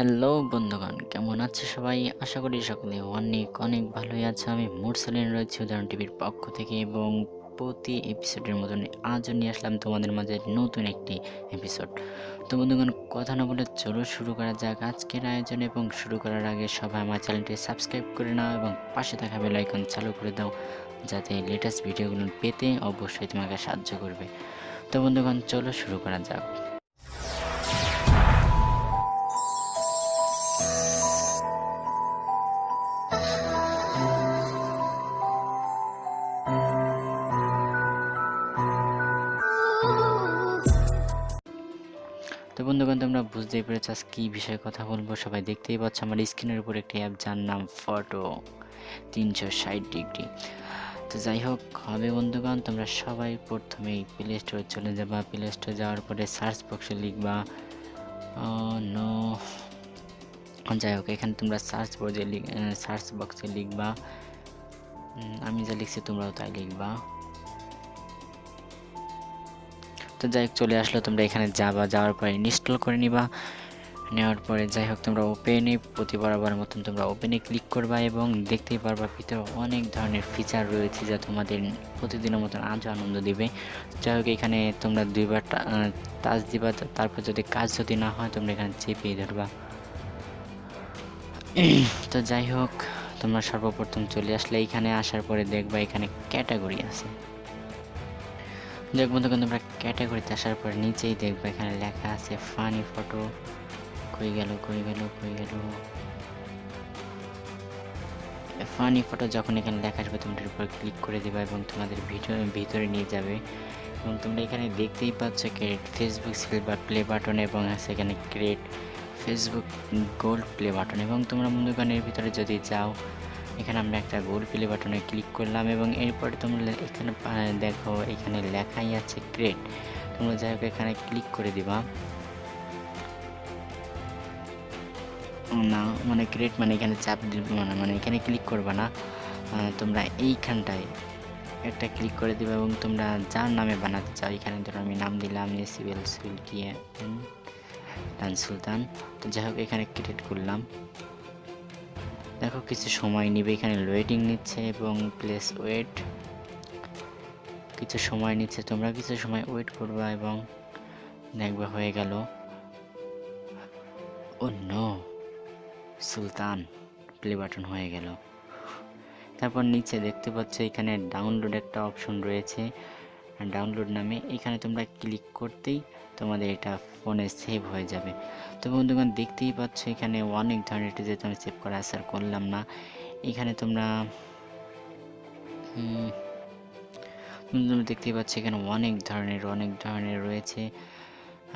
Hello বন্ধুগণ, কেমন আছে সবাই? আশা করি সকলে অনেক অনেক ভালোই আছে। আমি মুরসালিন রয়েছি উদাহরণ টিভির পক্ষ থেকে এবং প্রতি এপিসোডের মতন আজও নিয়ে আসলাম তোমাদের মাঝে নতুন একটি এপিসোড। তো বন্ধুগণ, কথা না বলে চলো শুরু করা যাক আজকের আয়োজন। এবং শুরু করার আগে সবাই আমার চ্যানেলটি সাবস্ক্রাইব করে নাও এবং পাশে থাকা বেল আইকন চালু করে দাও, যাতে লেটেস্ট ভিডিওগুলো পেতে অবশ্যই তোমাকে সাহায্য করবে। তো বন্ধুগণ, চলো শুরু করা যাক। তো বন্ধুগণ, তোমরা বুঝতেই পেরেছ আজ কী বিষয়ে কথা বলবো। সবাই দেখতেই পাচ্ছ আমার স্ক্রিনের উপর একটি অ্যাপ, যার নাম ফটো 360 ডিগ্রি। তো যাই হোক হবে বন্ধুগণ, তোমরা সবাই প্রথমেই প্লে স্টোরে চলে যাবা। প্লে স্টোরে যাওয়ার পরে সার্চ বক্সে লিখবা নো, যাই হোক এখানে তোমরা সার্চ বক্সে লিখবা, আমি যা লিখছি তোমরাও তাই লিখবা। তো যাই হোক চলে আসলো, তোমরা এখানে যাওয়ার পরে ইনস্টল করে নিবা। নেওয়ার পরে যাই হোক তোমরা ওপেনে প্রতি বরাবর মতন তোমরা ওপেনে ক্লিক করবা এবং দেখতেই পারবা ভিতরে অনেক ধরনের ফিচার রয়েছে যা তোমাদের প্রতিদিনের মতন আজও আনন্দ দিবে। যাই হোক এখানে তোমরা দুইবার টাচ দিবা, তারপর যদি কাজ যদি না হয় তোমরা এখানে চেপে ধরবা। তো যাই হোক তোমরা সর্বপ্রথম চলে আসলে এইখানে আসার পরে দেখবা এখানে ক্যাটাগরি আছে। দেখ বন্ধুগণ, তোমরা ক্যাটাগরিতে আসার পর নিচেই দেখবা এখানে লেখা আছে ফানি ফটো। কই গেল ফানি ফটো। যখন এখানে লেখা আসবে তোমরা উপর ক্লিক করে দেবা এবং তোমাদের ভিতরে নিয়ে যাবে। এবং তোমরা এখানে দেখতেই পাচ্ছ create Facebook silver play button এবং আছে এখানে create Facebook gold play button. এবং তোমরা বন্ধুগণ এর ভিতরে যদি যাও, এখানে আমরা একটা গোল্ড প্লে বাটনে ক্লিক করলাম এবং এরপরে তোমরা এখানে দেখো এখানে লেখাই আছে ক্রিয়েট। তোমরা যাই হোক এখানে ক্লিক করে দিবা না, মানে ক্রিয়েট মানে এখানে চাপ দিবা না, মানে এখানে ক্লিক করবা না, তোমরা এইখানটায় একটা ক্লিক করে দিবা এবং তোমরা যার নামে বানাতে চাও, এখানে ধরো আমি নাম দিলাম সিভিল সুলতান। তো যাই হোক এখানে ক্রিয়েট করলাম। দেখো কিছু সময় নিবে, এখানে লোডিং নিচ্ছে এবং প্লেস ওয়েট কিছু সময় নিচ্ছে। তোমরা কিছু সময় ওয়েট করবা এবং দেখবা হয়ে গেল। ও নো, সুলতান প্লে বাটন হয়ে গেল। তারপর নিচে দেখতে পাচ্ছ এখানে ডাউনলোড একটা অপশন রয়েছে, ডাউনলোড নামে। এখানে তোমরা ক্লিক করতেই তোমাদের এটা ফোনে সেভ হয়ে যাবে। তো বন্ধুগণ দেখতেই পাচ্ছ এখানে অনেক ধরনের, যেহেতু আমি সেভ করা আসার করলাম না। এখানে তোমরা দেখতেই পাচ্ছ এখানে অনেক ধরনের রয়েছে।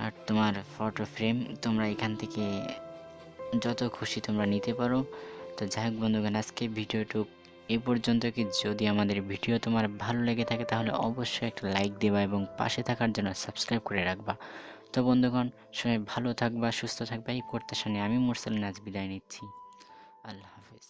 আর তোমার ফটো ফ্রেম তোমরা এখান থেকে যত খুশি তোমরা নিতে পারো। তো যাই হোক বন্ধুগণ, আজকে ভিডিওটুক এই পর্যন্ত। কি যদি আমাদের ভিডিও তোমার ভালো লেগে থাকে তাহলে অবশ্যই একটা লাইক দেবা এবং পাশে থাকার জন্য সাবস্ক্রাইব করে রাখবা। তো বন্ধুগণ সবাই ভালো থাকবা, সুস্থ থাকবা, এই প্রত্যাশা নিয়ে আমি মুরসালিন আজ বিদায় নিচ্ছি। আল্লাহ হাফেজ।